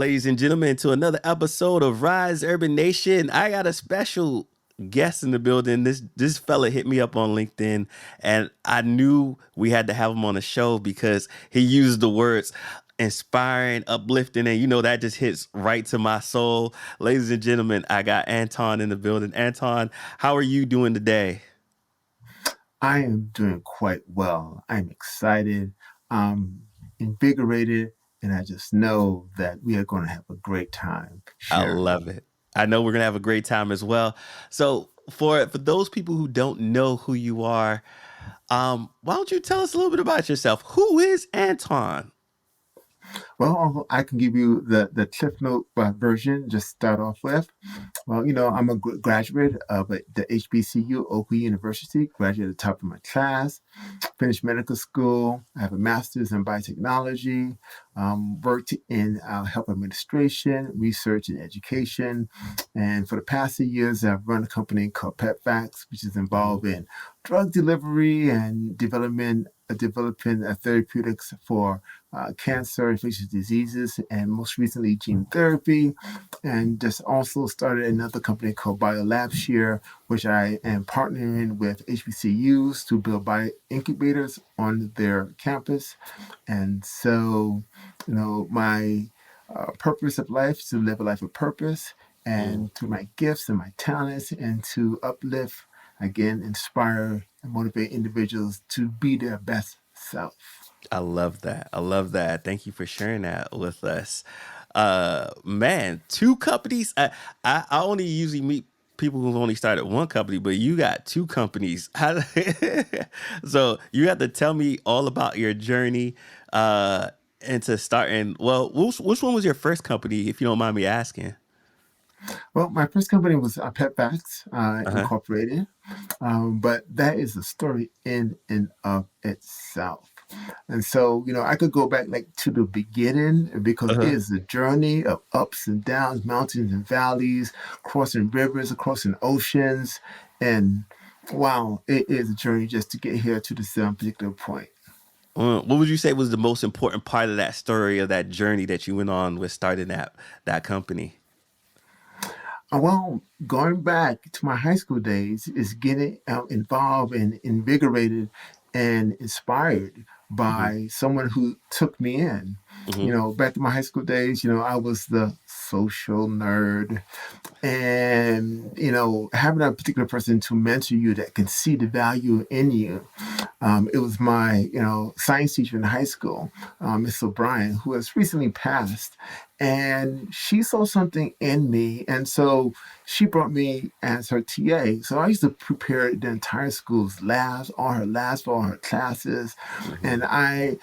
ladies and gentlemen, to another episode of Rise Urban Nation. I got a special guest in the building. This fella hit me up on LinkedIn, and I knew we had to have him on the show because he used the words inspiring, uplifting, and that just hits right to my soul. Ladies and gentlemen, I got Anton in the building. Anton, how are you doing today? I am doing quite well. I'm excited, invigorated, and I just know that we are going to have a great time I sharing. love it. I know we're gonna have a great time as well. So for those people who don't know who you are, why don't you tell us a little bit about yourself? Who is Anton? Well, I can give you the Cliff Note version, just start off with. Well, I'm a graduate of the HBCU, Oakland University, graduated at the top of my class, finished medical school. I have a master's in biotechnology, worked in health administration, research, and education. And for the past 2 years, I've run a company called PepVax, which is involved in drug delivery and developing therapeutics for cancer, infectious diseases, and most recently gene therapy. And just also started another company called BioLabShare, which I am partnering with HBCUs to build bio incubators on their campus. And so, my purpose of life is to live a life of purpose Mm, and through my gifts and my talents and to uplift, again, inspire and motivate individuals to be their best self. I love that. I love that. Thank you for sharing that with us. Man, two companies. I only usually meet people who've only started one company, but you got two companies. So you have to tell me all about your journey into starting. Well, which one was your first company, if you don't mind me asking? Well, my first company was PepVax Uh-huh. Incorporated, but that is a story in and of itself. And so, I could go back like to the beginning because it Uh-huh. is a journey of ups and downs, mountains and valleys, crossing rivers, crossing oceans, and wow, it is a journey just to get here to this particular point. What would you say was the most important part of that story, of that journey that you went on with starting that company? Well, going back to my high school days is getting involved and invigorated and inspired Hmm. by someone who took me in. Hmm. Back to my high school days, I was the social nerd, and having a particular person to mentor you that can see the value in you. It was my science teacher in high school, Miss O'Brien, who has recently passed, and she saw something in me, and so she brought me as her TA. So I used to prepare the entire school's labs, all her labs for all her classes, Hmm. and I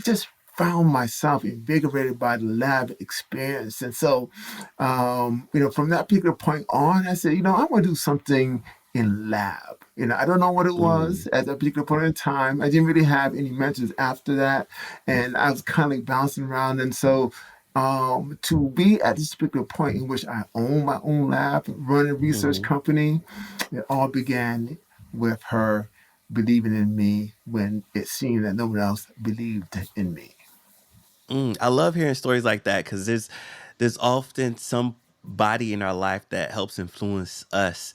just found myself invigorated by the lab experience. And so, from that particular point on, I said, I want to do something in lab. I don't know what it Mm. was at that particular point in time. I didn't really have any mentors after that, and I was kind of like bouncing around. And so, to be at this particular point in which I own my own lab, run a research Hmm. company, it all began with her believing in me when it seemed that no one else believed in me. I love hearing stories like that because there's often somebody in our life that helps influence us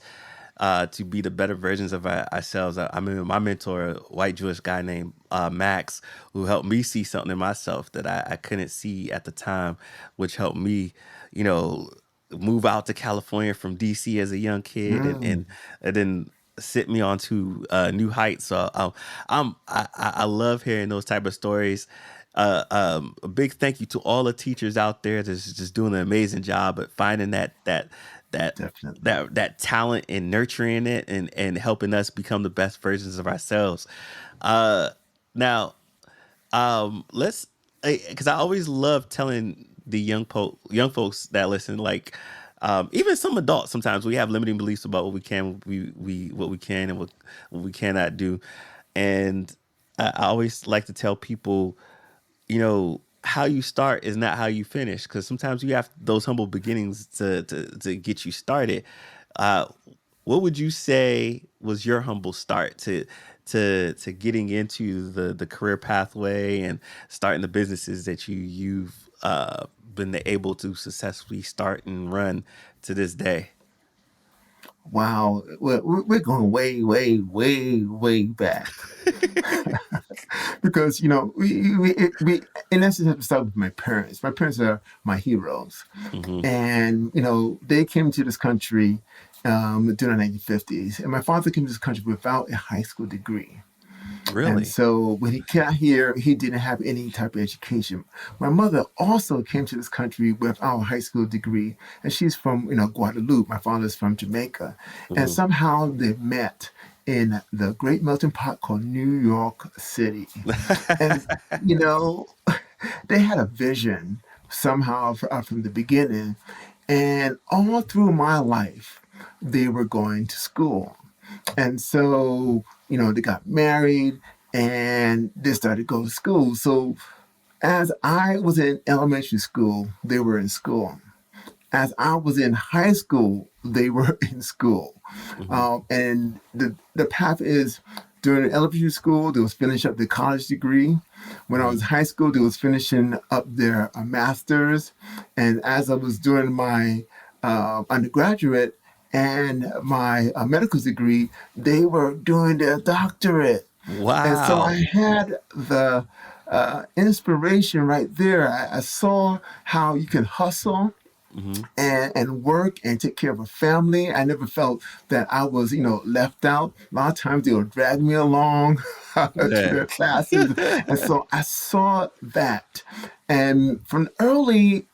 to be the better versions of ourselves. I mean, my mentor, a white Jewish guy named Max, who helped me see something in myself that I couldn't see at the time, which helped me, you know, move out to California from DC as a young kid, Mm. and then sit me onto new heights. So I love hearing those type of stories. A big thank you to all the teachers out there that's just doing an amazing job at finding that Definitely. that talent and nurturing it and helping us become the best versions of ourselves. Uh, now, let's because I always love telling the young folks that listen, like even some adults. Sometimes we have limiting beliefs about what we can and what we cannot do, and I always like to tell people, how you start is not how you finish, because sometimes you have those humble beginnings to get you started. Uh, what would you say was your humble start to getting into the career pathway and starting the businesses that you've been able to successfully start and run to this day? Wow, we're going way, way, way, way back. Because we in essence have to start with my parents. My parents are my heroes, Hmm. and they came to this country during the 1950s, and my father came to this country without a high school degree. And Really? so when he got here, he didn't have any type of education. My mother also came to this country without a high school degree, and she's from Guadeloupe. My father's from Jamaica, and Hmm. somehow they met in the great melting pot called New York City. And you know, they had a vision somehow from the beginning, and all through my life, they were going to school. And so, they got married and they started to go to school. So as I was in elementary school, they were in school. As I was in high school, they were in school. Hmm. And the path is during elementary school, they was finishing up their college degree. When I Hmm. was in high school, they was finishing up their master's. And as I was doing my undergraduate and my medical degree, they were doing their doctorate. And so I Wow. had the inspiration right there. I saw how you can hustle Hmm. and work and take care of a family. I never felt that I was, left out. A lot of times they would drag me along to Yeah. their classes. And so I saw that. And from early,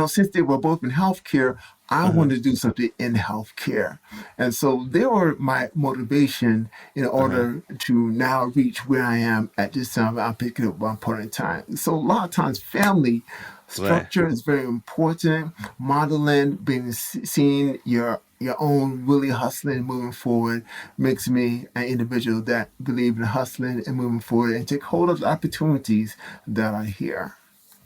since they were both in healthcare, I Uh-huh. wanted to do something in healthcare. And so they were my motivation in Uh-huh. order to now reach where I am at this time. I'm picking up one point in time. So a lot of times family Right. structure is very important. Modeling, being seeing your own really hustling, moving forward, makes me an individual that believe in hustling and moving forward and take hold of the opportunities that are here.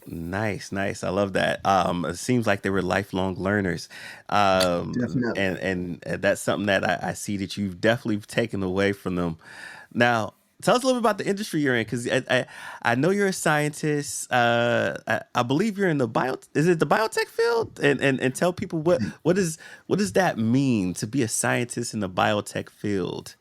Nice, nice. I love that. It seems like they were lifelong learners, Definitely. and that's something that I see that you've definitely taken away from them. Now, tell us a little bit about the industry you're in, because I know you're a scientist. I believe you're in the bio. Is it the biotech field? And tell people what does that mean to be a scientist in the biotech field?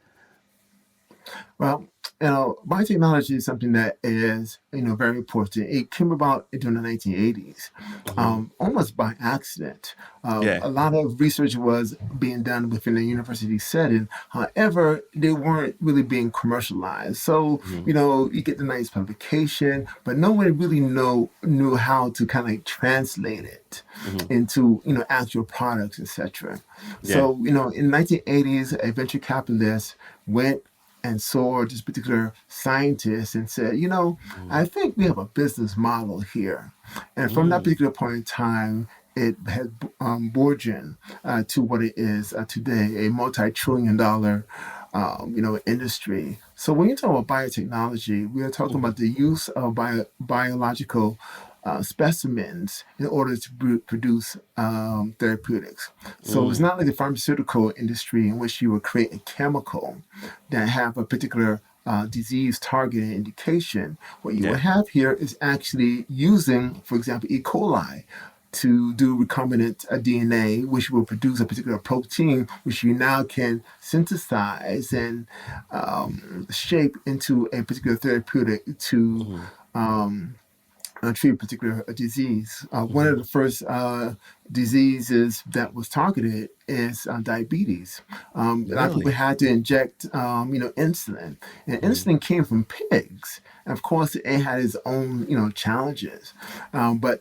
Well, biotechnology is something that is, very important. It came about during the 1980s, Hmm. almost by accident. Yeah. A lot of research was being done within a university setting. However, they weren't really being commercialized. So, Hmm. you get the nice publication, but no one really knew how to kind of like translate it Hmm. into, actual products, etc. Yeah. So, in 1980s, a venture capitalist went and saw this particular scientist and said, Hmm. I think we have a business model here. And from that Mm. particular point in time, it had burgeoned to what it is today, a multi-trillion dollar, industry. So when you talk about biotechnology, we are talking Hmm. about the use of biological specimens in order to produce therapeutics. So it's Mm. not like the pharmaceutical industry in which you would create a chemical that have a particular disease target and indication. What you will Yeah. have here is actually using, for example, E. coli to do recombinant DNA, which will produce a particular protein, which you now can synthesize and shape into a particular therapeutic to Hmm. um, treat a particular disease. One of Hmm. the first diseases that was targeted is diabetes. A lot of people Really? had to inject, insulin, and Hmm. insulin came from pigs. And of course, it had its own, challenges. But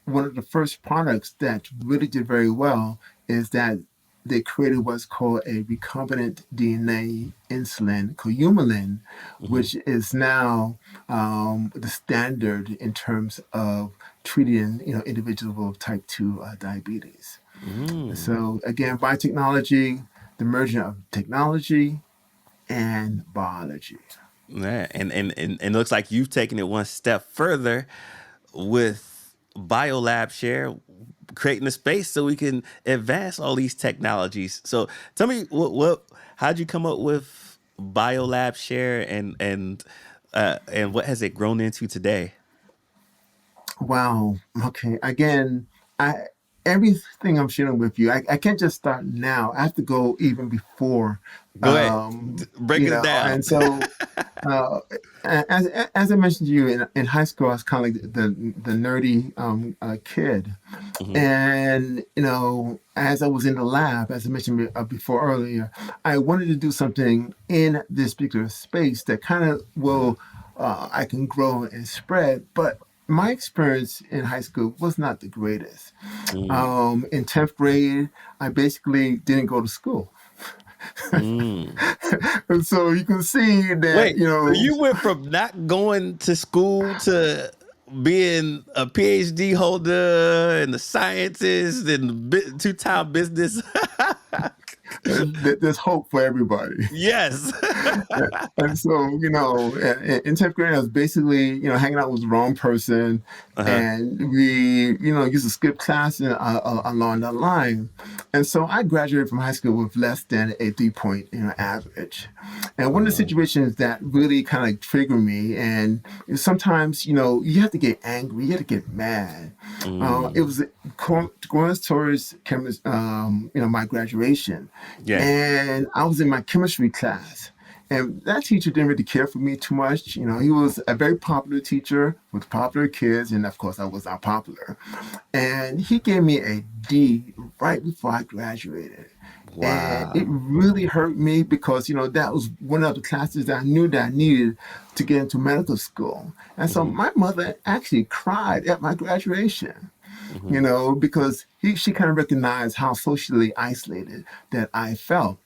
one of the first products that really did very well is that they created what's called a recombinant DNA insulin, co-humulin, Hmm. which is now the standard in terms of treating individuals with type 2 diabetes. Mm. So again, biotechnology, the merging of technology and biology. Yeah. And it looks like you've taken it one step further with BioLabShare, creating a space so we can advance all these technologies. So tell me how'd you come up with BioLabShare and what has it grown into today? Wow. Okay. Again, I everything I'm sharing with you, I can't just start now. I have to go even before. Go ahead. Break us down. And so uh, as I mentioned to you in high school, I was kind of like the nerdy kid, Hmm. and as I was in the lab, as I mentioned before earlier, I wanted to do something in this particular space that kind of will I can grow and spread, but my experience in high school was not the greatest. Mm. In 10th grade, I basically didn't go to school. Mm. And so you can see that, Wait, so you went from not going to school to being a PhD holder in the sciences and two-time business. there's hope for everybody. Yes. And so, in 10th grade, I was basically, hanging out with the wrong person. Uh-huh. And we, used to skip class along that line. And so I graduated from high school with less than a 3-point, average. And one of the Mm. situations that really kind of triggered me, and sometimes, you have to get angry, you have to get mad. It Mm. was going towards my graduation. Yeah. And I was in my chemistry class. And that teacher didn't really care for me too much. He was a very popular teacher with popular kids. And of course, I was not popular. And he gave me a D right before I graduated. And it Wow. really hurt me because, that was one of the classes that I knew that I needed to get into medical school. And so Hmm. my mother actually cried at my graduation, Hmm. because she kind of recognized how socially isolated that I felt.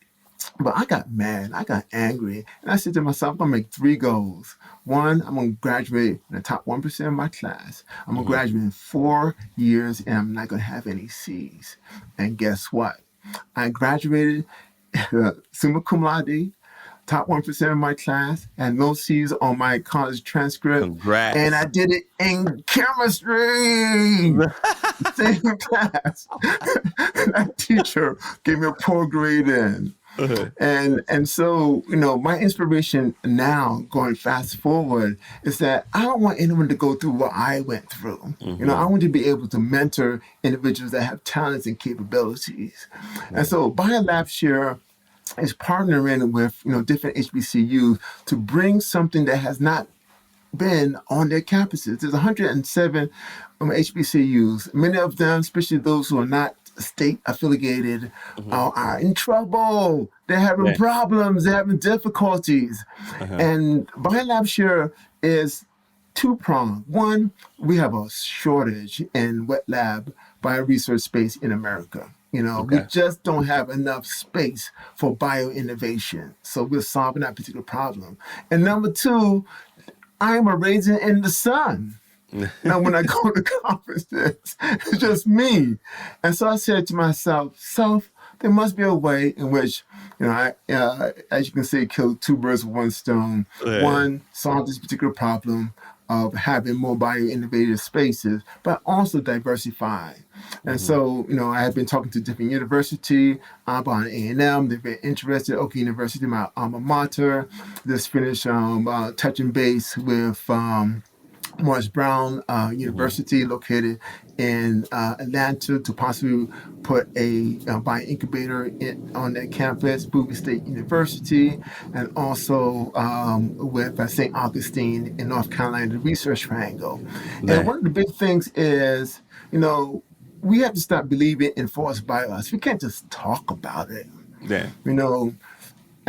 But I got mad, I got angry, and I said to myself, I'm gonna make 3 goals. One, I'm gonna graduate in the top 1% of my class. I'm gonna Hmm. graduate in 4 years, and I'm not gonna have any C's. And guess what? I graduated summa cum laude, top 1% of my class, and no C's on my college transcript. And I Congrats. did it in chemistry, same class. That teacher gave me a poor grade in. Uh-huh. And so, my inspiration now, going fast forward, is that I don't want anyone to go through what I went through. I Hmm. want to be able to mentor individuals that have talents and capabilities. And Yeah. so BioLabShare is partnering with, different HBCUs to bring something that has not been on their campuses. There's 107 HBCUs. Many of them, especially those who are not state affiliated, Hmm. are in trouble. They're having Yeah. problems. They're having difficulties. Uh-huh. And BioLabShare is two-pronged. One, we have a shortage in wet lab bioresearch space in America. We Okay. just don't have enough space for bio innovation. So we're solving that particular problem. And number two, I'm a raisin in the sun. Now, when I go to conferences, it's just me. And so I said to myself, there must be a way in which, as you can see, kill two birds with one stone. Yeah. One, solve this particular problem of having more bio-innovative spaces, but also diversify. And Hmm. so, I have been talking to different universities. I'm on A&M. They're very interested. Oak University, my alma mater. Just finished touching base with Morris Brown Hmm. University, located in Atlanta, to possibly put a bio incubator on that campus, Bowie State University, and also with St. Augustine in North Carolina, the Research Triangle. And Yeah. one of the big things is, we have to stop believing in forced bias. We can't just talk about it. Yeah. You know,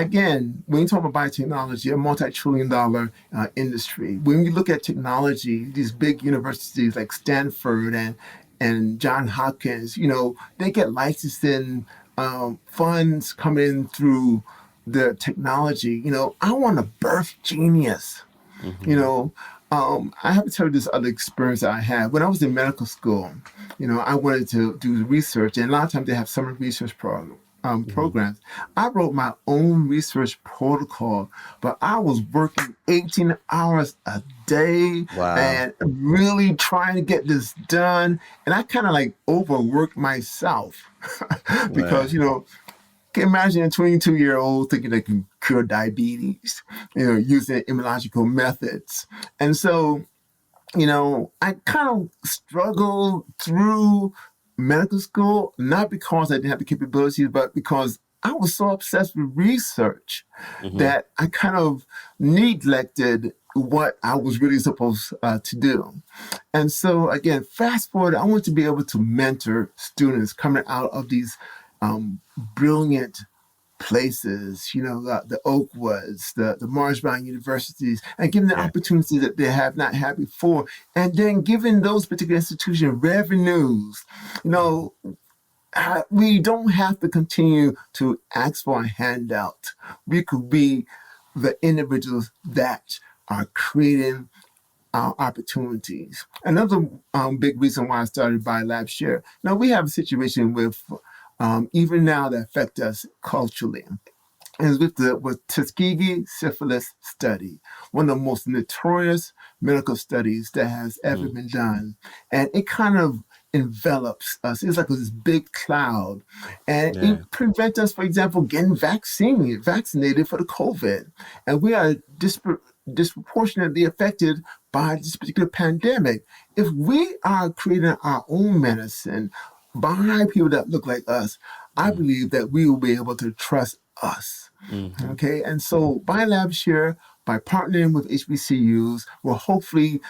Again, when you talk about biotechnology, a multi-trillion-dollar industry, when you look at technology, these big universities like Stanford and John Hopkins, they get licensing funds coming in through the technology. I want to birth genius. You Hmm. know, I have to tell you this other experience that I had when I was in medical school. I wanted to do research, and a lot of times they have summer research Hmm. programs. I wrote my own research protocol, but I was working 18 hours a day Wow. and really trying to get this done. And I kind of like overworked myself Yeah. because, can you imagine a 22-year-old thinking they can cure diabetes, using immunological methods. And so I kind of struggled through medical school, not because I didn't have the capabilities, but because I was so obsessed with research Hmm. that I kind of neglected what I was really supposed to do. And so, again, fast forward, I want to be able to mentor students coming out of these brilliant places, the Oakwoods, the Marshbound universities, and giving them Yeah. opportunities that they have not had before, and then giving those particular institutions revenues. You know, we don't have to continue to ask for a handout. We could be the individuals that are creating opportunities. Another big reason why I started BioLabShare. Now we have a situation with even now that affect us culturally is with the Tuskegee syphilis study, one of the most notorious medical studies that has ever Hmm. been done. And it kind of envelops us. It's like this big cloud. And Yeah. it prevents us, for example, getting vaccinated for the COVID. And we are disproportionately affected by this particular pandemic. If we are creating our own medicine by people that look like us, I believe that we will be able to trust us. Mm-hmm. Okay, and so BioLabShare, by partnering with HBCUs, will hopefully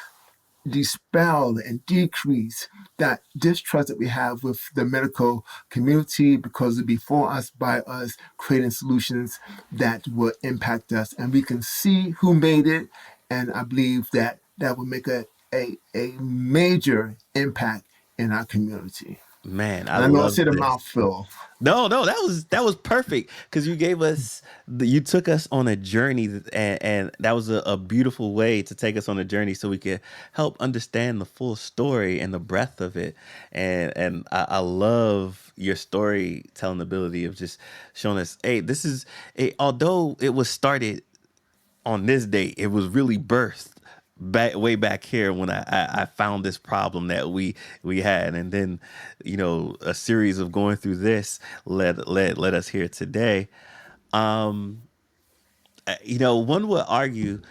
dispel and decrease that distrust that we have with the medical community because it'll be for us, by us, creating solutions that will impact us. And we can see who made it. And I believe that that will make a major impact in our community. Man, I And I know I love said a this. mouthful. No, no, that was perfect because you gave us you took us on a journey, and that was a beautiful way to take us on a journey so we could help understand the full story and the breadth of it. And I love your storytelling ability of just showing us, hey, this is although it was started on this date, it was really birthed back way back here when I found this problem that we had, and then a series of going through this led us here today. Um, one would argue,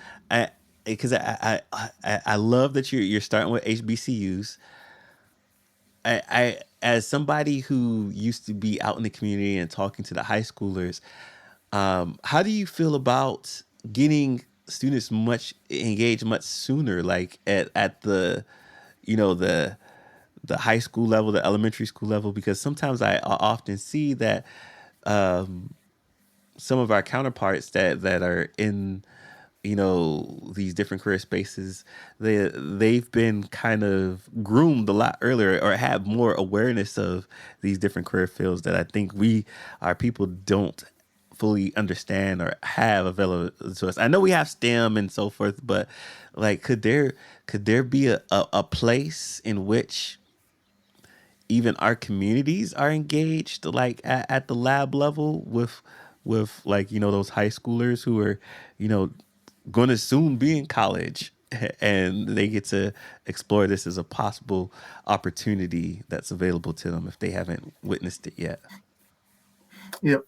because I love that you're starting with HBCUs. I as somebody who used to be out in the community and talking to the high schoolers, how do you feel about getting students much engaged much sooner, like at the, the high school level, the elementary school level? Because sometimes I often see that some of our counterparts that are in these different career spaces, they've been kind of groomed a lot earlier or have more awareness of these different career fields that I think our people don't fully understand or have available to us. I know we have STEM and so forth, but like could there be a place in which even our communities are engaged, like at the lab level with like those high schoolers who are you know going to soon be in college, and they get to explore this as a possible opportunity that's available to them if they haven't witnessed it yet.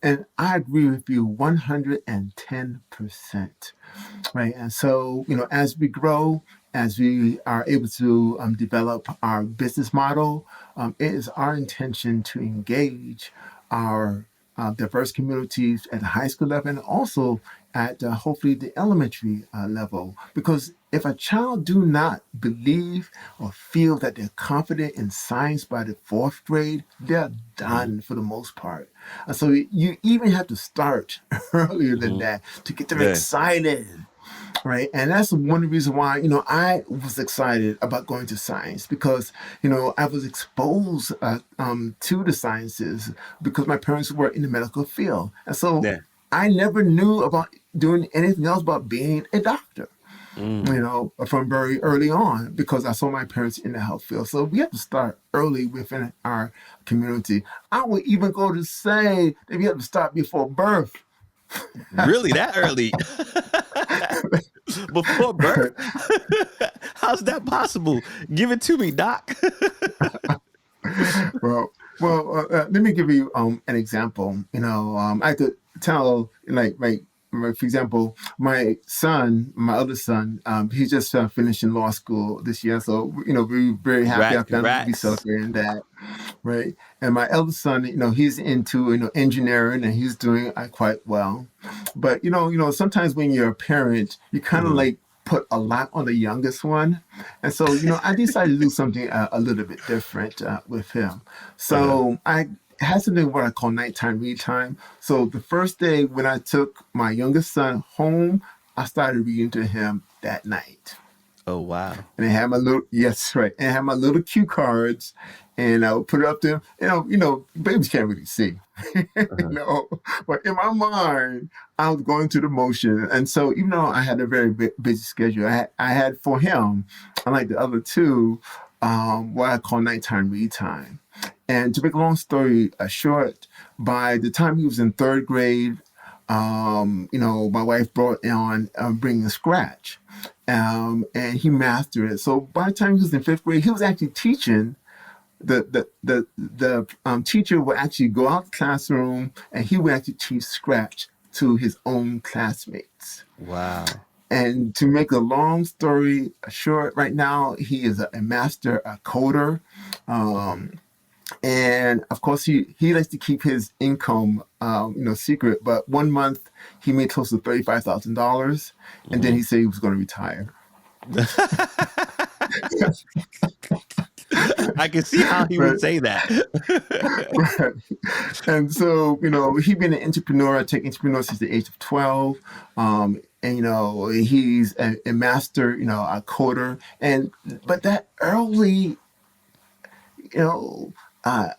And I agree with you 110%. Right. And so, as we grow, as we are able to develop our business model, it is our intention to engage our diverse communities at the high school level and also at hopefully the elementary level. Because if a child do not believe or feel that they're confident in science by the fourth grade, they're Hmm. done for the most part. And so you even have to start earlier than Hmm. that to get them Yeah. excited, right? And that's one reason why I was excited about going to science because I was exposed to the sciences because my parents were in the medical field, and so Yeah. I never knew about doing anything else but being a doctor. Mm. From very early on because I saw my parents in the health field. So we have to start early within our community. I would even go to say that we have to start before birth. Really, that early? Before birth? How's that possible? Give it to me, doc. Let me give you an example. I could tell, like, right. for example, my other son, he's just finishing law school this year. So, we're very happy. Our family will be Congrats. celebrating that, right? And my eldest son, he's into, engineering, and he's doing quite well. But, sometimes when you're a parent, you kind of Mhm. like put a lot on the youngest one. And so, I decided to do something a little bit different with him. Uh-huh. So I had something what I call nighttime read time. So the first day when I took my youngest son home, I started reading to him that night. Oh wow. And I had my little, yes, right. And I had my little cue cards, and I would put it up there. Babies can't really see, Uh-huh. but in my mind, I was going through the motion. And so even though I had a very busy schedule, I had for him, unlike the other two, what I call nighttime read time. And to make a long story short, by the time he was in third grade, my wife brought on bringing Scratch, and he mastered it. So by the time he was in fifth grade, he was actually teaching. The teacher would actually go out the classroom, and he would actually teach Scratch to his own classmates. Wow. And to make a long story short, right now he is a master a coder. Mhm. Um, and of course he likes to keep his income secret, but one month he made close to $35,000, and then Mhm. he said he was going to retire. I can see how he Right. would say that. Right. And so he's been an entrepreneur, a tech entrepreneur since the age of 12. And he's a master, a coder. And but that early you know, uh,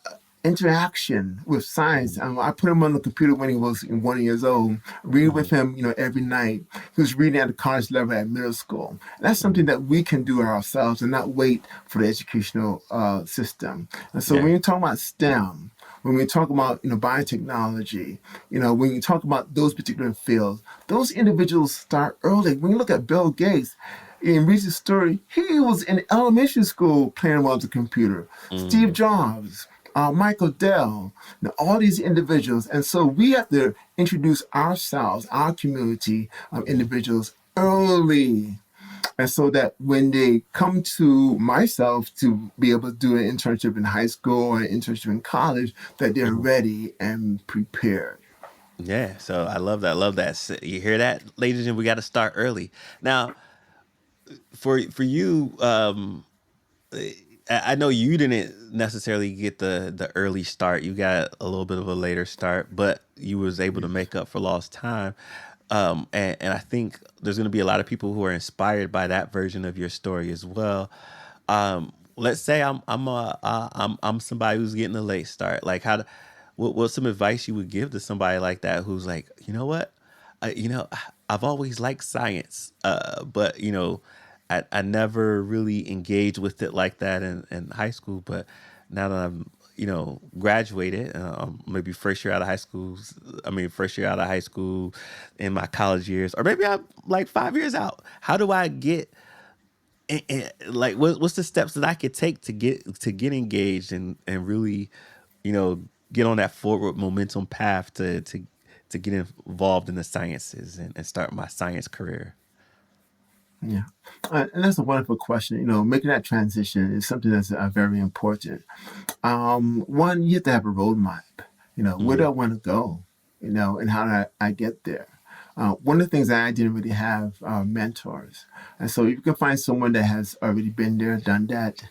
interaction with science. Mhm. I put him on the computer when he was 1 years old, read with Mhm. him, every night. He was reading at the college level at middle school. And that's something Mhm. that we can do ourselves and not wait for the educational system. And so when Yeah. you talk about STEM, when we talk about biotechnology, when you talk about those particular fields, those individuals start early. When you look at Bill Gates, in recent story, he was in elementary school playing with the computer. Steve Mm. Jobs, Michael Dell, all these individuals. And so we have to introduce ourselves, our community Mhm. individuals early. And so that when they come to myself to be able to do an internship in high school or an internship in college, that they're Mhm. ready and prepared. Yeah. So I love that. Love that. You hear that, ladies and gentlemen? We got to start early. Now, for you, I know you didn't necessarily get the early start. You got a little bit of a later start, but you was able to Yes. make up for lost time. And I think there's going to be a lot of people who are inspired by that version of your story as well. Let's say I'm somebody who's getting a late start. Like what's some advice you would give to somebody like that who's like, you know what, you know, I've always liked science, but I never really engaged with it like that in high school. But now that I'm, graduated, maybe first year out of high school, first year out of high school in my college years, or maybe I'm like 5 years out. How do I get, like, what's the steps that I could take to get engaged and really, you know, get on that forward momentum path to get involved in the sciences and start my science career? Yeah. And that's a wonderful question. Making that transition is something that's very important. One, you have to have a roadmap. Where do I Mm, want to go? And how do I get there? One of the things that I didn't really have mentors. And so if you can find someone that has already been there, done that,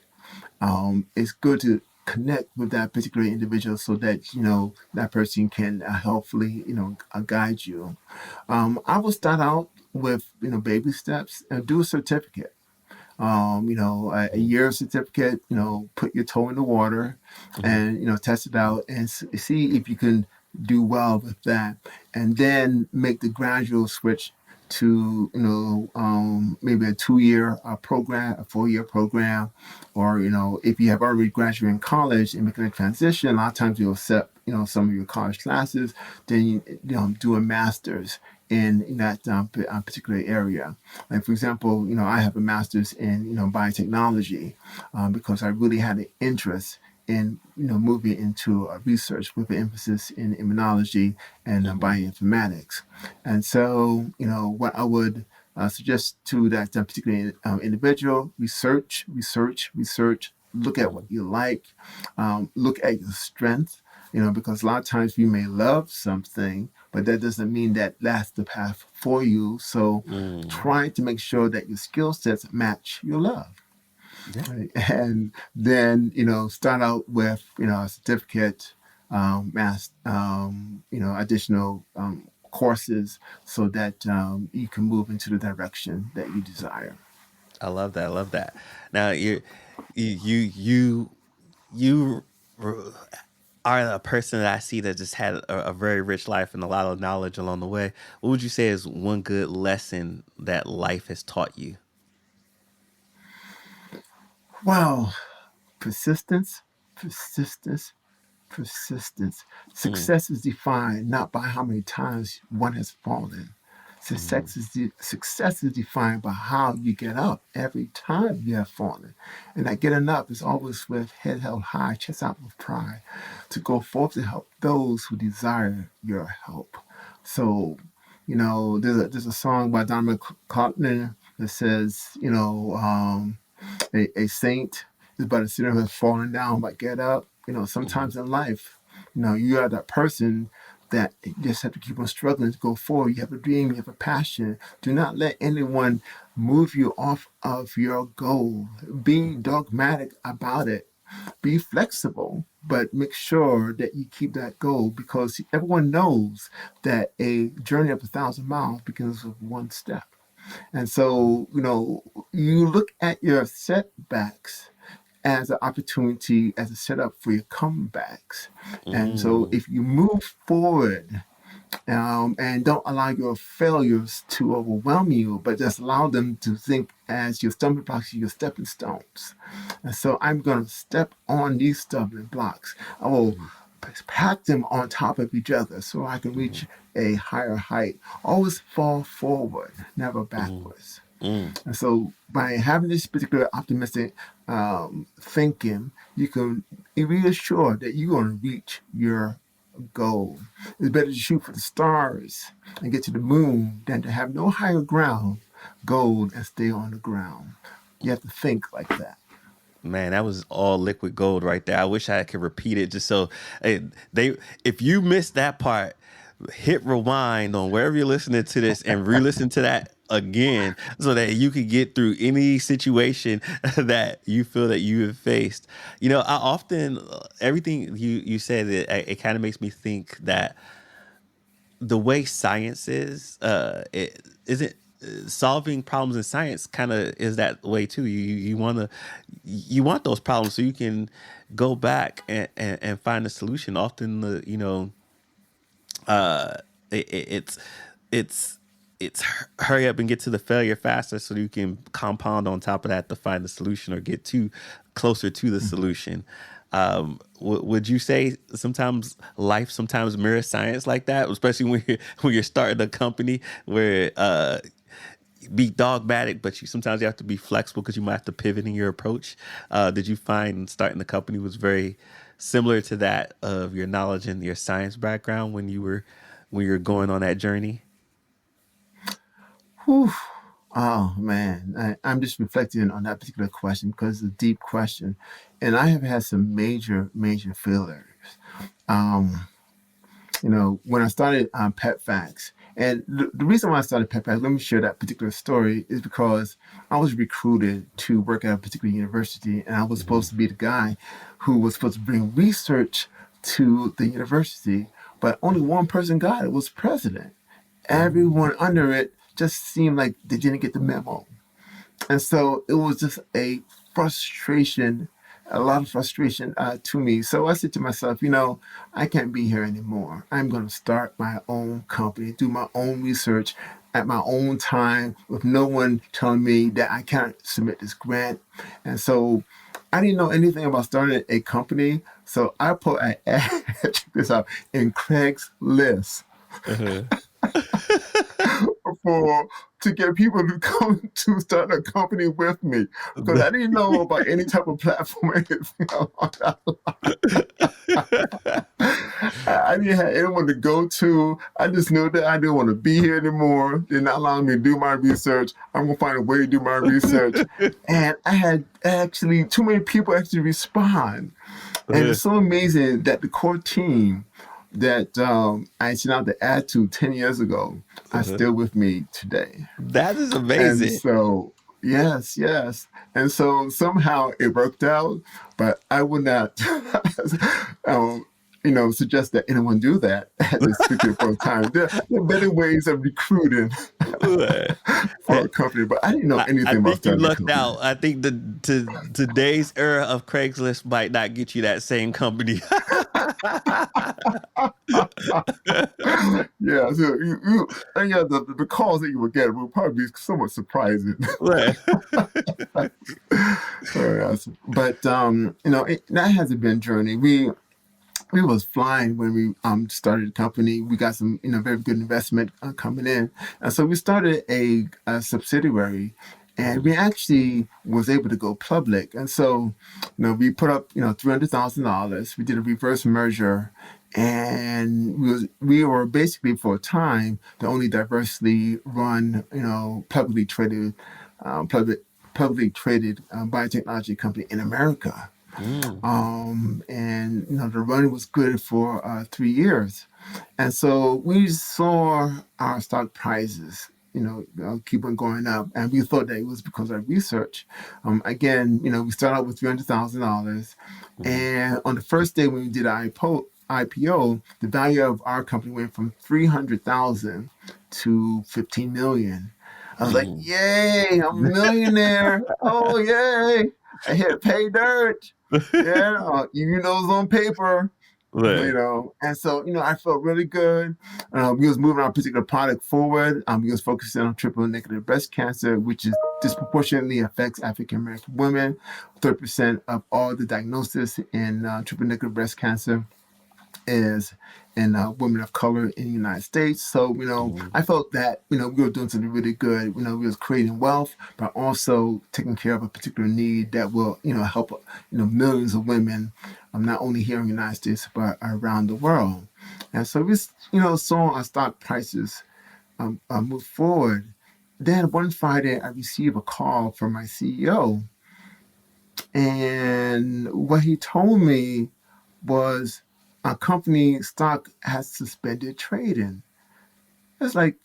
it's good to connect with that particular individual so that that person can helpfully guide you. I will start out with baby steps and do a certificate. A mm, year certificate, put your toe in the water mhm, and, test it out and see if you can do well with that. And then make the gradual switch to, maybe a 2 year program, a 4 year program, or, if you have already graduated in college and making a transition, a lot of times you'll set, some of your college classes, then do a master's in that particular area. Like for example, I have a master's in biotechnology because I really had an interest in moving into research with an emphasis in immunology and Mm-hmm. bioinformatics. And so, what I would suggest to that particular individual: research, research, research. Look at what you like. Look at your strength. Because a lot of times you may love something, but that doesn't mean that that's the path for you. So, Mm. trying to make sure that your skill sets match your love. Yeah. Right? And then, start out with, a certificate, additional courses so that you can move into the direction that you desire. I love that. I love that. Now you you are a person that I see that just had a very rich life and a lot of knowledge along the way. What would you say is one good lesson that life has taught you? Wow. Persistence, persistence, persistence. Mm, Success is defined not by how many times one has fallen. mm, Success is defined by how you get up every time you have fallen. And that getting up is always with head held high, chest out with pride, to go forth to help those who desire your help. So, there's a song by Don McCartney that says, a saint is but a sinner who has fallen down, but get up. mm, Sometimes in life, you are that person that you just have to keep on struggling to go forward. You have a dream, you have a passion. Do not let anyone move you off of your goal. Be dogmatic about it. Be flexible, but make sure that you keep that goal, because everyone knows that a journey of 1,000 miles begins with one step. And so, you look at your setbacks as an opportunity, as a setup for your comebacks. And so, mm, if you move forward and don't allow your failures to overwhelm you, but just allow them to think as your stumbling blocks, your stepping stones. And so, I'm going to step on these stumbling blocks. I will mm, pack them on top of each other so I can mm, reach a higher height. Always fall forward, never mm, backwards. mm. And so, by having this particular optimistic thinking, you can be reassured that you're going to reach your goal. It's better to shoot for the stars and get to the moon than to have no higher ground, gold, and stay on the ground. You have to think like that. Man, that was all liquid gold right there. I wish I could repeat it just so eh, they. If you missed that part, hit rewind on wherever you're listening to this and re-listen to that again so that you could get through any situation that you feel that you have faced. I often everything you said it kind of makes me think that the way science is, it isn't solving problems in science kind of is that way too. You want those problems so you can go back and find a solution. Often uh, it's it's it's hurry up and get to the failure faster so you can compound on top of that to find the solution or get to closer to the Mhm. solution. Would you say sometimes life sometimes mirrors science like that, especially when you're starting a company where be dogmatic, but you have to be flexible because you might have to pivot in your approach. Did you find starting the company was very similar to that of your knowledge and your science background when you were going on that journey? Whew. Oh man, I'm just reflecting on that particular question because it's a deep question, and I have had some major, major failures. Um, when I started PepVax, and the reason why I started PepVax, let me share that particular story, is because I was recruited to work at a particular university, and I was Mm-hmm. supposed to be the guy who was supposed to bring research to the university, but only one person got it, was president. Mm, Everyone under it just seemed like they didn't get the memo. And so it was just frustration, a lot of frustration to me. So I said to myself, I can't be here anymore. I'm going to start my own company, do my own research at my own time with no one telling me that I can't submit this grant. And so I didn't know anything about starting a company. So I put an ad, check this out, in Craigslist uh-huh. for to get people to come to start a company with me because I didn't know about any type of platform or anything along that I didn't have anyone to go to. I just knew that I didn't want to be here anymore. They're not allowing me to do my research. I'm gonna find a way to do my research. And I had actually too many people actually respond. And it's so amazing that the core team that I sent out the ad to 10 years ago are still with me today. That is And amazing. so, yes, yes. And so somehow it worked out, but I would not, um, suggest that anyone do that at this particular point in time. There are better ways of recruiting for a company, but I didn't know I anything about think you starting a lucked company. out. I think today's era of Craigslist might not get you that same company. Yeah, so and yeah, the calls that you would get will probably be somewhat surprising. Right. Yes. But that hasn't been a journey. We was flying when we started the company. We got some very good investment coming in, and so we started a subsidiary, and we actually was able to go public. And so, we put up $300,000. We did a reverse merger, and we were basically for a time the only diversely run publicly traded publicly traded biotechnology company in America. Mm. And the run was good for 3 years, and so we saw our stock prices keep on going up, and we thought that it was because of research. Again, we started out with $300,000, Mhm. and on the first day when we did our IPO, the value of our company went from 300,000 to 15 million. I was like, Mhm. "Yay! I'm a millionaire! Oh, yay! I hit pay dirt! Yeah, it's on paper." Right. And so I felt really good. We was moving our particular product forward. We was focusing on triple negative breast cancer, which is disproportionately affects African American women. 30% of all the diagnosis in triple negative breast cancer is in women of color in the United States. So, Mhm. I felt that, we were doing something really good. We was creating wealth, but also taking care of a particular need that will, help, millions of women, not only here in the United States, but around the world. And so we, saw our stock prices move forward. Then one Friday, I received a call from my CEO, and what he told me was a company stock has suspended trading. It's like,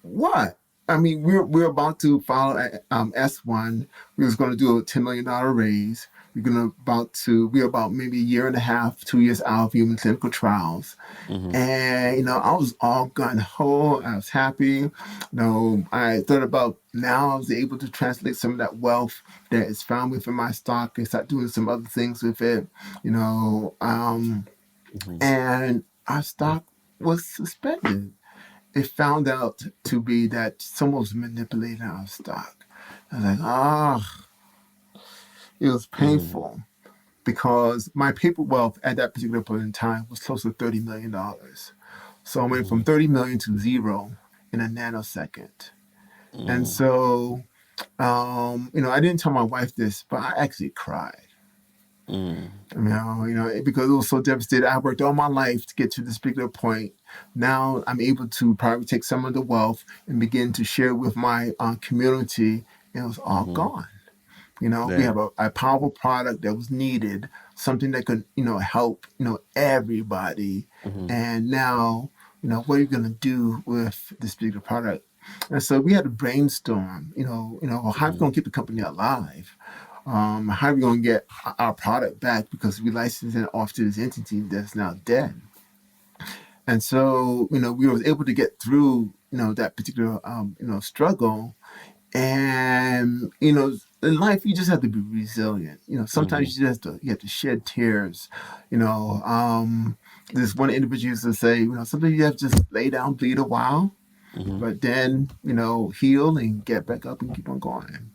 what? I mean, we're about to file S1. We was going to do a $10 million raise. We're about maybe a year and a half, 2 years out of human clinical trials. Mhm. And, I was all gun ho. I was happy. I thought about now I was able to translate some of that wealth that is found within my stock and start doing some other things with it, you know. Mhm. And our stock was suspended. It found out to be that someone was manipulating our stock. I was like, it was Mhm. painful because my paper wealth at that particular point in time was close to $30 million. So I went from Mhm. 30 million to zero in a nanosecond. And Mhm. so, I didn't tell my wife this, but I actually cried. Mhm. Because it was so devastated. I worked all my life to get to this particular point. Now I'm able to probably take some of the wealth and begin to share with my community. And it was all Mhm. gone. We Yeah. have a powerful product that was needed, something that could, help, everybody. Mhm. And now, what are you going to do with this particular product? And so we had to brainstorm, how are we Mhm. going to keep the company alive? How are we going to get our product back because we licensed it off to this entity that's now dead? And so, we were able to get through, that particular, struggle. And in life you just have to be resilient. Mhm. Sometimes you have to shed tears. This one individual used to say, sometimes you have to just lay down, bleed a while, Mhm. but then heal and get back up and keep on going.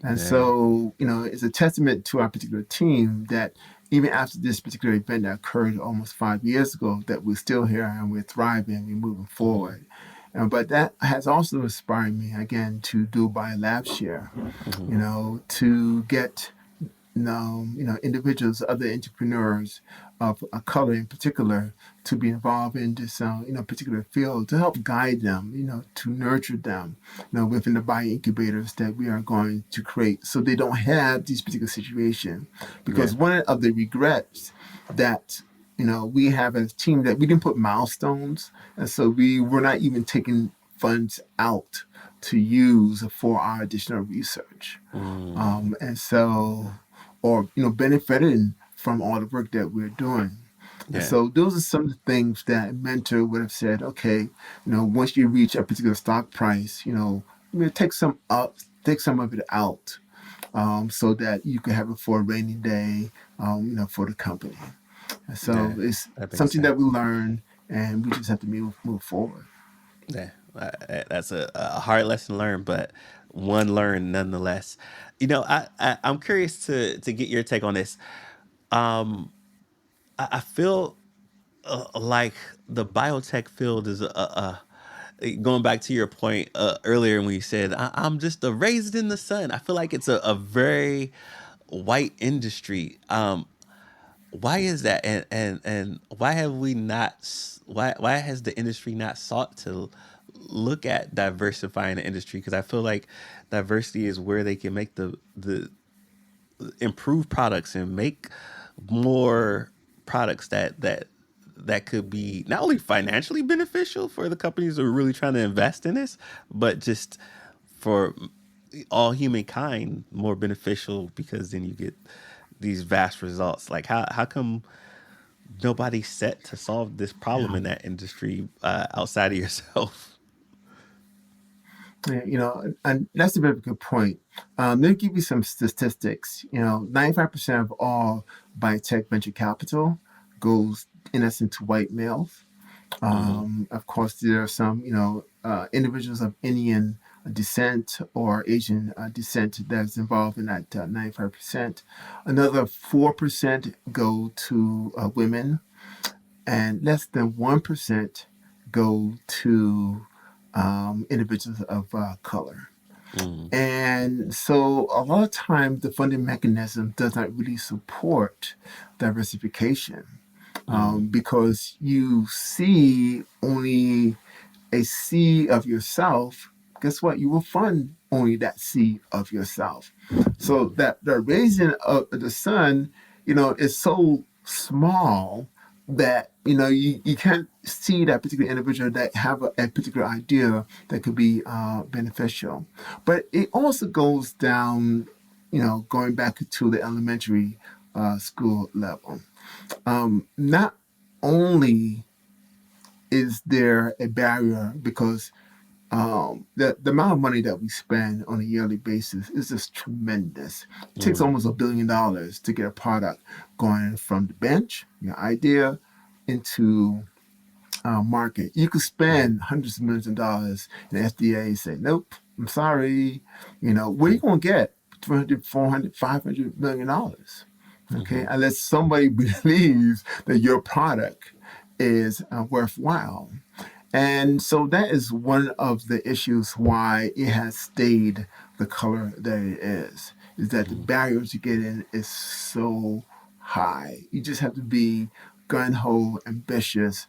And Yeah. so it's a testament to our particular team that even after this particular event that occurred almost 5 years ago, that we're still here and we're thriving, we're moving Mhm. forward. But that has also inspired me again to do BioLabShare, Hmm. to get individuals, other entrepreneurs of a color in particular, to be involved in this, particular field to help guide them, to nurture them, within the bio incubators that we are going to create, so they don't have these particular situations. Yeah. Because one of the regrets that we have as a team that we didn't put milestones, and so we were not even taking funds out to use for our additional research. Mm. And so, or benefiting from all the work that we're doing. And Yeah. so those are some of the things that a mentor would have said, okay, once you reach a particular stock price, take some up, take some of it out, so that you can have it for a rainy day, for the company. And so Yeah. it's That makes something that we sense. learn, and we just have to move forward. Yeah. That's a hard lesson learned, but one learned nonetheless. I'm curious to get your take on this. Um, I feel like the biotech field is going back to your point earlier when you said I'm just a raisin in the sun. I feel like it's a very white industry. Why is that, and why have we not why has the industry not sought to look at diversifying the industry? Because I feel like diversity is where they can make the improve products and make more products that could be not only financially beneficial for the companies who are really trying to invest in this, but just for all humankind more beneficial, because then you get these vast results. Like how come nobody's set to solve this problem Yeah. in that industry outside of yourself? Yeah, and that's a very good point. Let me give you some statistics. 95% of all biotech venture capital goes, in essence, to white males. Hmm. Of course, there are some, individuals of Indian descent or Asian descent that's involved in that 95%. Another 4% go to women, and less than 1% go to individuals of color. Hmm. And so a lot of times the funding mechanism does not really support diversification, Hmm. because you see only a sea of yourself. Guess what? You will fund only that sea of yourself. So Hmm. that the raising of the sun, is so small that you can't see that particular individual that have a particular idea that could be beneficial. But it also goes down, going back to the elementary school level. Not only is there a barrier because the amount of money that we spend on a yearly basis is just tremendous. It takes Hmm. almost $1 billion to get a product going from the bench, your idea, into market. You could spend hundreds of millions of dollars, and the FDA say, nope, I'm sorry. Where you going to get 300, 400, $500 million? Okay, Hmm. unless somebody believes that your product is worthwhile. And so that is one of the issues why it has stayed the color that it is that the Hmm. barrier to get in is so high. You just have to be gun ho, ambitious,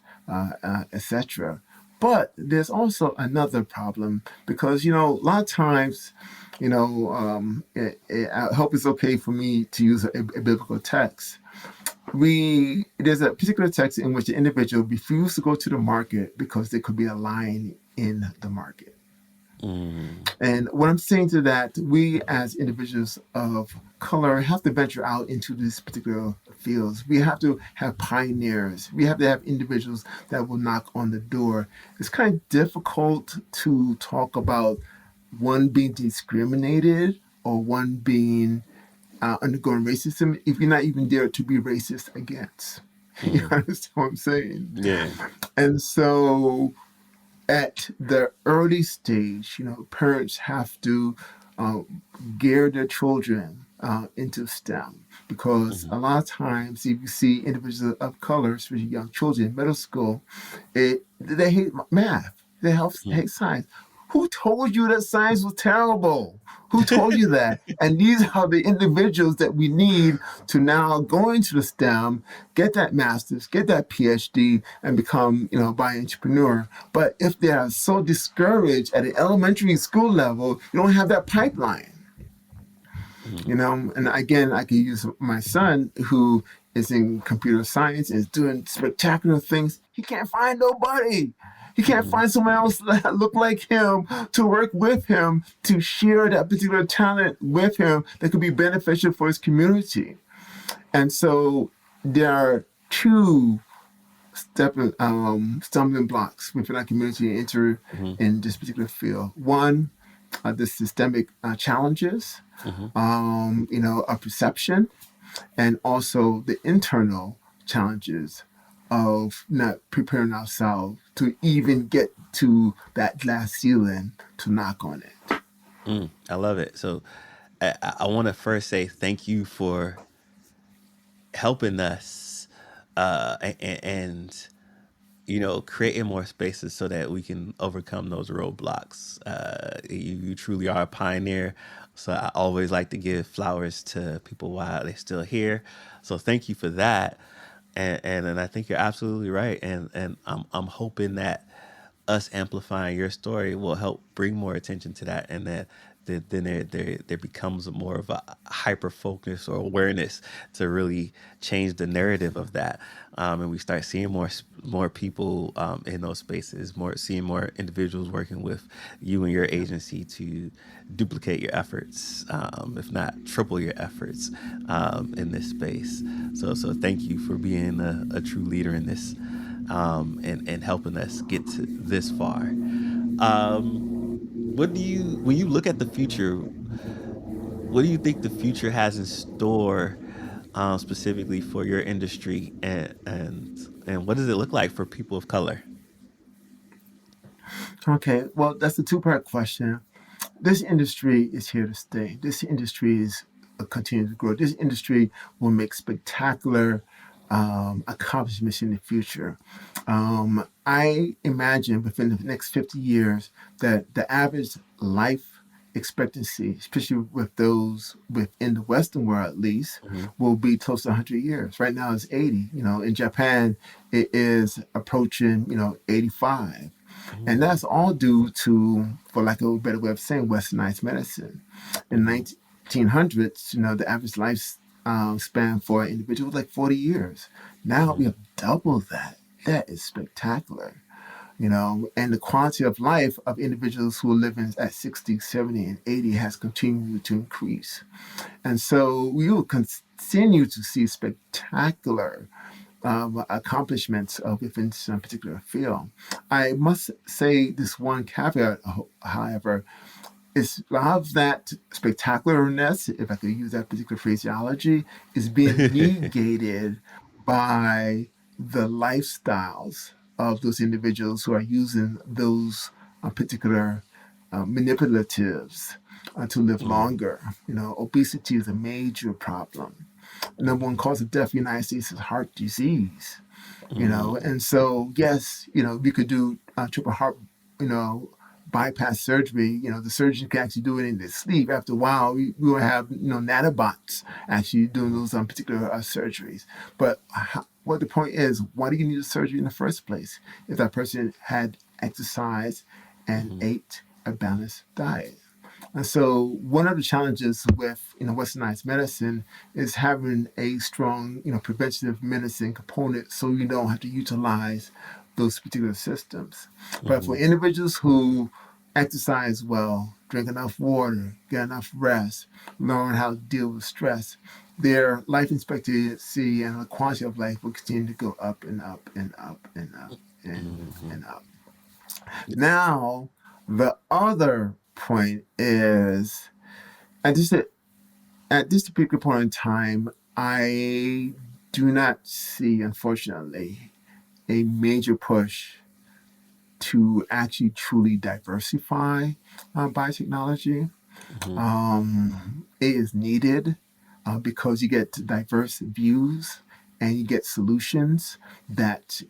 etc. But there's also another problem because, a lot of times, I hope it's okay for me to use a biblical text. There's a particular text in which the individual refused to go to the market because there could be a lion in the market. Hmm. And what I'm saying to that, we as individuals of color have to venture out into these particular fields. We have to have pioneers. We have to have individuals that will knock on the door. It's kind of difficult to talk about one being discriminated or one being undergoing racism if you're not even there to be racist against. You Hmm. understand what I'm saying? Yeah. And so at the early stage, parents have to uh, gear their children into STEM because Hmm. a lot of times, if you see individuals of color, especially young children in middle school, they hate math. They hate science. Who told you that science was terrible? Who told you that? And these are the individuals that we need to now go into the STEM, get that master's, get that PhD, and become, a bio entrepreneur. But if they are so discouraged at the elementary school level, you don't have that pipeline. And again, I can use my son who is in computer science and is doing spectacular things. He can't find nobody. He can't Mhm. find someone else that look like him to work with him, to share that particular talent with him that could be beneficial for his community. And so there are two stumbling blocks within our community to enter Mhm. in this particular field. One, the systemic challenges, Mhm. of perception, and also the internal challenges of not preparing ourselves to even get to that glass ceiling to knock on it. I love it. So I want to first say thank you for helping us and creating more spaces so that we can overcome those roadblocks. You truly are a pioneer. So I always like to give flowers to people while they're still here. So thank you for that. And I think you're absolutely right. And I'm hoping that us amplifying your story will help bring more attention to that, and that then there becomes more of a hyper focus or awareness to really change the narrative of that, and we start seeing more people in those spaces, seeing more individuals working with you and your agency to duplicate your efforts, if not triple your efforts, in this space. So thank you for being a true leader in this, and helping us get to this far. Um, when you look at the future, what do you think the future has in store, specifically for your industry, and what does it look like for people of color? Okay, well, that's a two-part question. This industry is here to stay. This industry is continuing to grow. This industry will make spectacular accomplishments in the future. I imagine within the next 50 years that the average life expectancy, especially with those within the Western world at least, Hmm. will be close to 100 years. Right now it's 80. In Japan, it is approaching, 85. And Hmm. that's all due to, for lack of a better way of saying, westernized medicine. In Hmm. 1900s, the average life span for an individual was like 40 years. Now we have double that. That is spectacular. And the quality of life of individuals who are living at 60, 70, and 80 has continued to increase. And so we will continue to see spectacular accomplishments within some particular field. I must say this one caveat, however, is a lot of that spectacularness, if I could use that particular phraseology, is being negated by the lifestyles of those individuals who are using those particular manipulatives to live longer. Obesity is a major problem. The number one cause of death in the United States is heart disease. And so yes, we could do triple heart, you know, bypass surgery. The surgeon can actually do it in their sleep. After a while, we will have nanobots actually doing those particular surgeries. But what the point is, why do you need a surgery in the first place if that person had exercised and Hmm. ate a balanced diet? And so one of the challenges with westernized medicine is having a strong preventative medicine component, so you don't have to utilize those particular systems. But for Hmm. individuals who exercise well, drink enough water, get enough rest, learn how to deal with stress, their life expectancy and the quality of life will continue to go up and up and up and up and up. Now, the other point is, at this at this particular point in time, I do not see, unfortunately, a major push to actually truly diversify biotechnology. Hmm. It is needed because you get diverse views and you get solutions that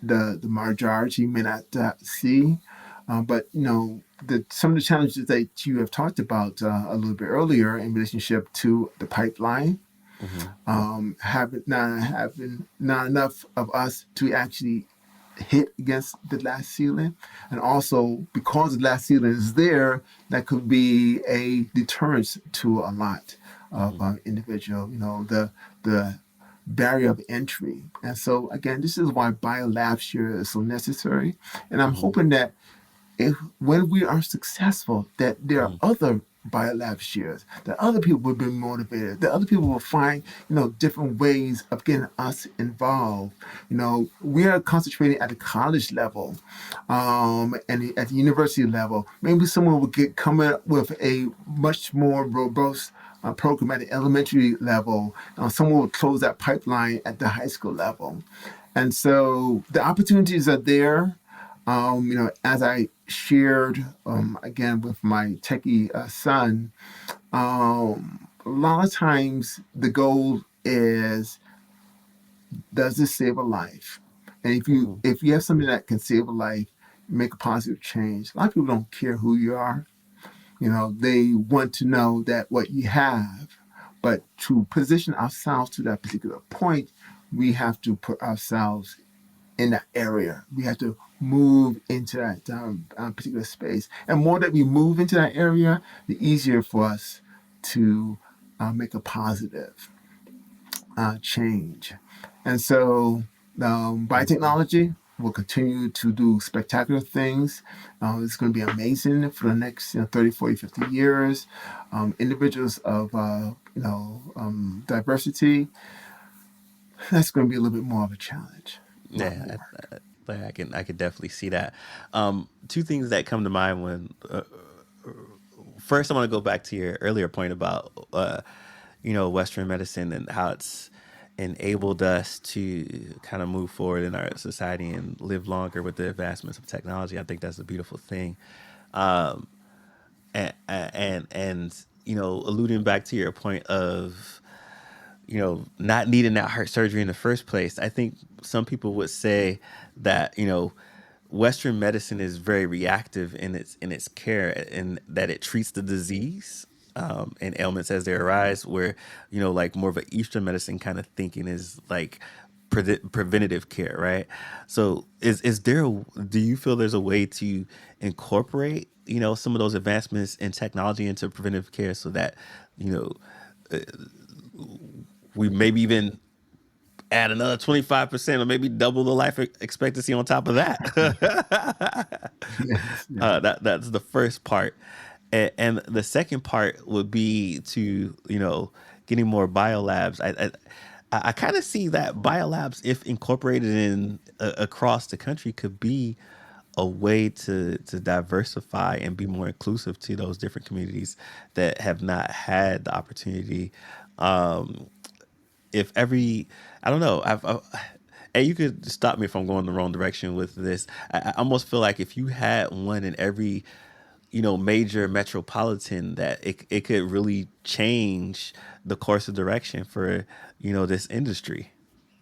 the majority may not see. But some of the challenges that you have talked about a little bit earlier in relationship to the pipeline, Hmm. having not enough of us to actually hit against the glass ceiling, and also because the glass ceiling is there, that could be a deterrence to a lot of Hmm. individual. The barrier of entry, and so again, this is why BioLabShare is so necessary. And I'm Hmm. hoping that if when we are successful, that there are Hmm. other biolab shares, that other people will be motivated, that other people will find, different ways of getting us involved. We are concentrating at the college level, and at the university level. Maybe someone will come up with a much more robust program at the elementary level. Someone will close that pipeline at the high school level. And so the opportunities are there. As I shared again with my techie son, a lot of times the goal is, does this save a life? And Hmm. if you have something that can save a life, make a positive change. A lot of people don't care who you are. They want to know that what you have. But to position ourselves to that particular point, we have to put ourselves in that area. We have to move into that particular space. And more that we move into that area, the easier for us to make a positive change. And so Hmm. biotechnology will continue to do spectacular things. It's going to be amazing for the next 30, 40, 50 years. Individuals of diversity, that's going to be a little bit more of a challenge, a lot Yeah, more. I can definitely see that. Two things that come to mind when first I want to go back to your earlier point about Western medicine and how it's enabled us to kind of move forward in our society and live longer with the advancements of technology. I think that's a beautiful thing. Um, and alluding back to your point of not needing that heart surgery in the first place, I think some people would say that Western medicine is very reactive in its care, and that it treats the disease and ailments as they arise, where like more of an Eastern medicine kind of thinking is like preventative care, right? So do you feel there's a way to incorporate some of those advancements in technology into preventive care so that you know we maybe even add another 25% or maybe double the life expectancy on top of that? Yes, yes. That's the first part. And the second part would be to, getting more biolabs. I kind of see that biolabs, if incorporated in across the country, could be a way to diversify and be more inclusive to those different communities that have not had the opportunity. If every I don't know, and you could stop me if I'm going the wrong direction with this. I almost feel like if you had one in every major metropolitan, that it could really change the course of direction for this industry.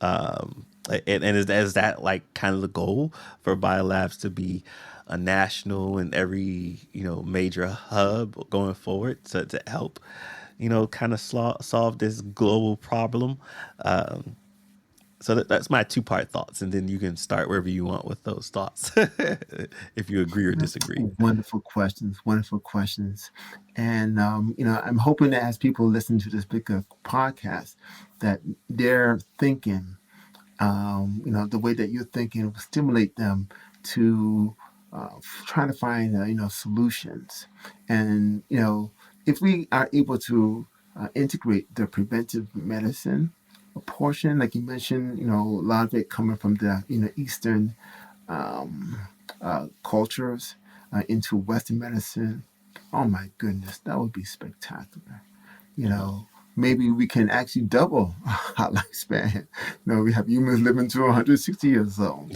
And is that like kind of the goal for biolabs to be a national and every major hub going forward to help kind of solve this global problem? So that's my two-part thoughts, and then you can start wherever you want with those thoughts, if you agree or disagree. Wonderful questions, wonderful questions. And, I'm hoping that as people listen to this bigger podcast, that they're thinking, the way that you're thinking will stimulate them to try to find, solutions. And, if we are able to integrate the preventive medicine portion, like you mentioned, a lot of it coming from the, Eastern um, cultures into Western medicine. Oh my goodness, that would be spectacular. You Hmm. know, maybe we can actually double our lifespan. We have humans living to 160 years old.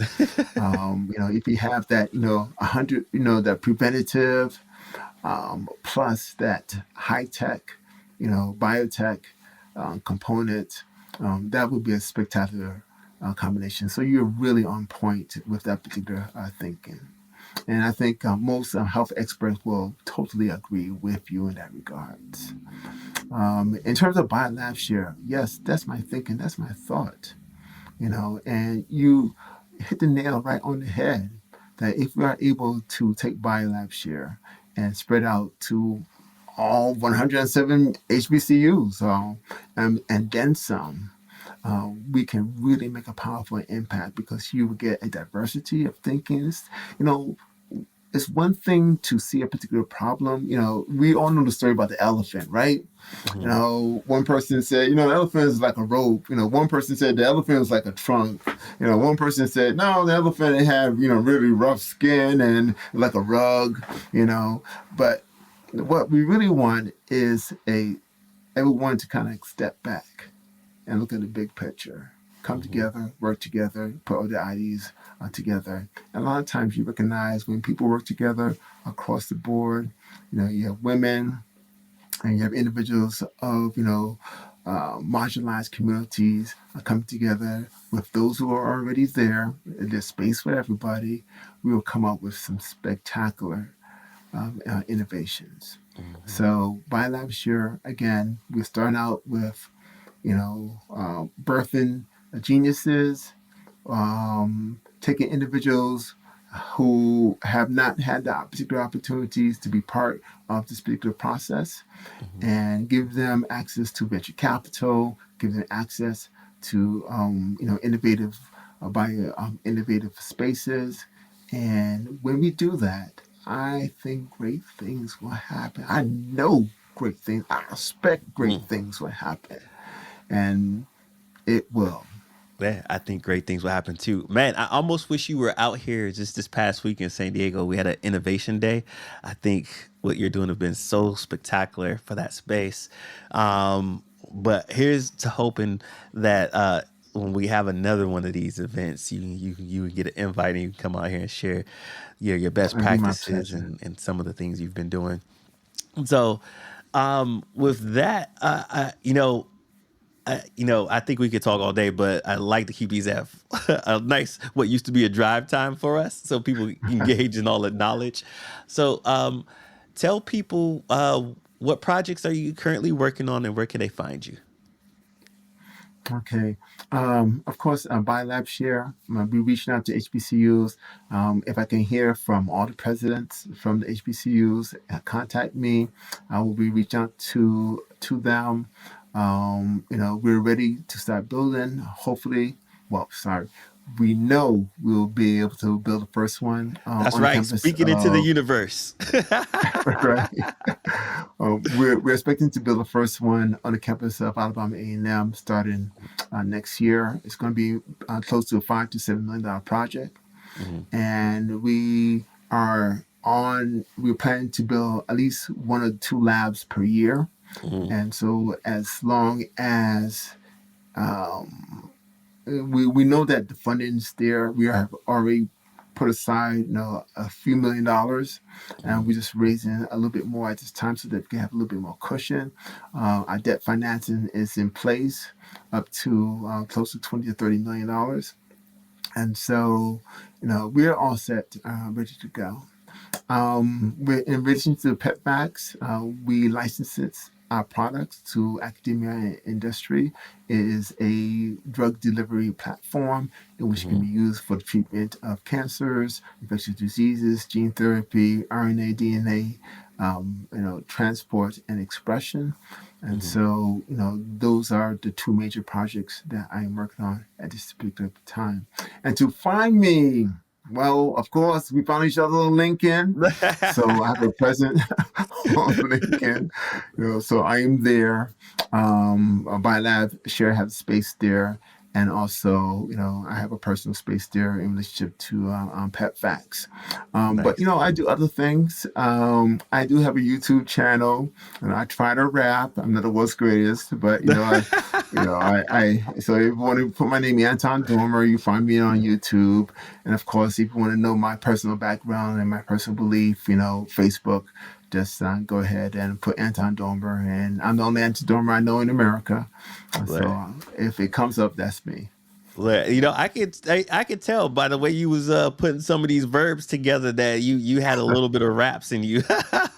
If you have that, 100, that preventative plus that high tech, biotech component, that would be a spectacular combination. So you're really on point with that particular thinking. And I think most health experts will totally agree with you in that regard. In terms of BioLabShare, yes, that's my thinking, that's my thought, and you hit the nail right on the head that if we are able to take BioLabShare and spread out to all 107 HBCUs and then some, we can really make a powerful impact because you will get a diversity of thinking. You know, it's one thing to see a particular problem. We all know the story about the elephant, right? Hmm. One person said, the elephant is like a rope. One person said the elephant was like a trunk. One person said, no, the elephant had, really rough skin and like a rug, But what we really want is everyone to kind of step back and look at the big picture. Come Hmm. together, work together, put all the ideas together. And a lot of times you recognize when people work together across the board, you have women and you have individuals of, marginalized communities coming together with those who are already there. There's space for everybody. We will come up with some spectacular innovations. Hmm. So BioLabShare, again, we're starting out with birthing geniuses, taking individuals who have not had the particular opportunities to be part of this particular process Hmm. and give them access to venture capital, give them access to innovative spaces. And when we do that, I think great things will happen. I know great things. I expect great things will happen, and it will. Yeah, I think great things will happen too. Man, I almost wish you were out here just this past week in San Diego. We had an innovation day. I think what you're doing has been so spectacular for that space. But here's to hoping that when we have another one of these events, you get an invite and you can come out here and share your best It'd be my practices pleasure. and some of the things you've been doing. So, with that, I think we could talk all day, but I like to keep these at a nice, what used to be a drive time for us, so people engage in all the knowledge. So, tell people what projects are you currently working on, and where can they find you? Okay. Of course, BioLabShare, I'll be reaching out to HBCUs. If I can hear from all the presidents from the HBCUs, contact me. I will be reaching out to them. We're ready to start building. Hopefully, well, sorry, we know we'll be able to build the first one That's on the right. campus Speaking into the of universe. right. We're expecting to build the first one on the campus of Alabama A&M starting next year. It's going to be close to a $5 to $7 million project, Mhm. and we're planning to build at least one or two labs per year. Mhm. And so, as long as we know that the funding is there. We have already put aside, a few $1 million, and we're just raising a little bit more at this time so that we can have a little bit more cushion. Our debt financing is in place up to close to $20 to $30 million, and so we're all set, ready to go. In relation to PepVax, we license our products to academia and industry. It is a drug delivery platform in which it can Mhm. be used for the treatment of cancers, infectious diseases, gene therapy, RNA, DNA, transport and expression. And Mhm. so, those are the two major projects that I am working on at this particular time. And to find me, well, of course, we found each other on LinkedIn. So I have a present on LinkedIn. So I am there. BioLabShare has space there. And also, I have a personal space there in relationship to PepVax. But, Nice. I do other things. I do have a YouTube channel, and I try to rap. I'm not the world's greatest, but, so if you want to put my name, Anton Dormer, you find me on YouTube. And of course, if you want to know my personal background and my personal belief, Facebook, just go ahead and put Anton Dormer. And I'm the only Anton Dormer I know in America. So Right. if it comes up, that's me. Well, I could tell by the way you was putting some of these verbs together that you had a little bit of raps in you.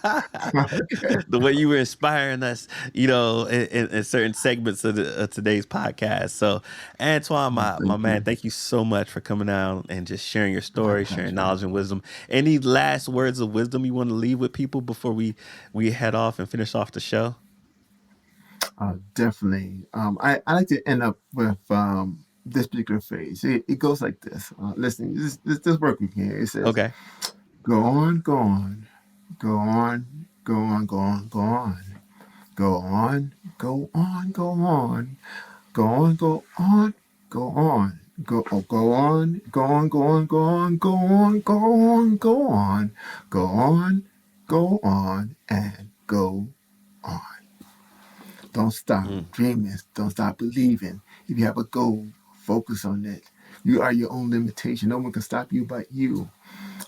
Okay. The way you were inspiring us, in certain segments of today's podcast. So, Antoine, my Thank man, you. thank you so much for coming out and just sharing your My story, sharing pleasure. knowledge and wisdom. Any last words of wisdom you want to leave with people before we head off and finish off the show? Definitely. I like to end up with this particular phrase. It goes like this. Listen, this work with me. It says, Okay. "Go on, go on, go on, go on, go on, go on, go on, go on, go on, go on, go on, go on." Go on, go on, go on, go on, go on, go on, go on, go on, go on, and go on. Don't stop Mm. dreaming. Don't stop believing. If you have a goal, focus on it. You are your own limitation. No one can stop you but you.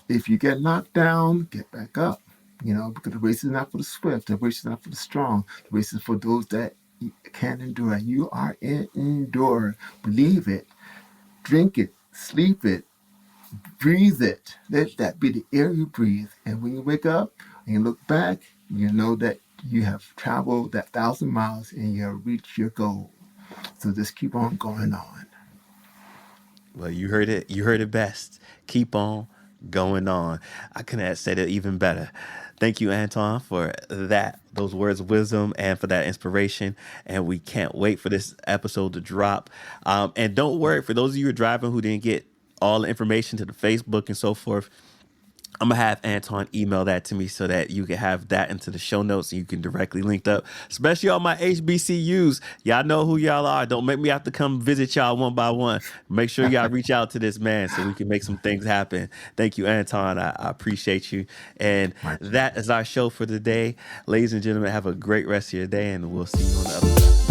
If you get knocked down, get back up. Because the race is not for the swift. The race is not for the strong. The race is for those that can endure. And you are in endure. Believe it. Drink it. Sleep it. Breathe it. Let that be the air you breathe. And when you wake up and you look back, you know that you have traveled that 1,000 miles and you have reached your goal. So just keep on going on. Well, you heard it. You heard it best. Keep on going on. I couldn't have said it even better. Thank you, Anton, for those words of wisdom, and for that inspiration. And we can't wait for this episode to drop. And don't worry, for those of you who are driving who didn't get all the information to the Facebook and so forth, I'm gonna have Anton email that to me so that you can have that into the show notes and you can directly link up, especially all my HBCUs. Y'all know who y'all are. Don't make me have to come visit y'all one by one. Make sure y'all reach out to this man so we can make some things happen. Thank you, Anton. I appreciate you. And My that pleasure. is our show for today. Ladies and gentlemen, have a great rest of your day, and we'll see you on the other side.